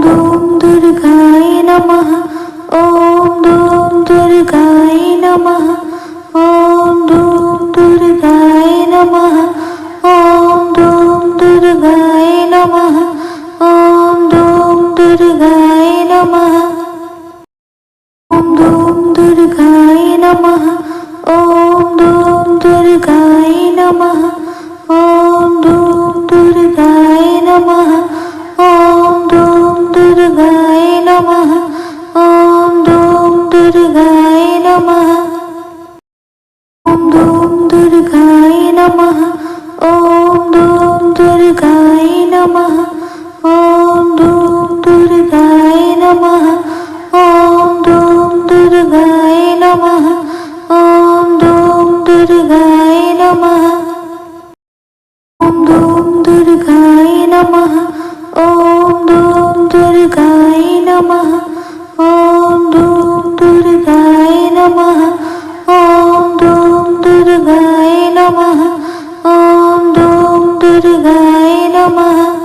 ধুম দুর্গায় নমঃ। ওম ধুম দুর্গায় নমঃ। ওম ধুম দুর্গায় নমঃ। ওম ধুম দুর্গায় নমঃ। ওম ধুম দুর্গায় নমঃ। ওম ধুম দুর্গায় নমঃ। ওম ধুম দুর্গায় নমঃ। ওম ধুম দুর্গায় নমঃ। ওম ধুম দুর্গায় নমঃ। ওম ধুম দুর্গায় নমঃ। ওম ধুম দুর্গায় নমঃ। ওম ধুম দুর্গায় নমঃ। ওম ধুম দুর্গায় নমঃ। ওম ধুম দুর্গায় নমঃ। ওম ধুম দুর্গায় নমঃ। ওম ধুম দুর্গায় নমঃ। ওম ধুম দুর্গায় নমঃ। ওম ধুম দুর্গায় নমঃ। ওম ধুম দুর্গায় নমঃ। ওম ধুম দুর্গায় নমঃ।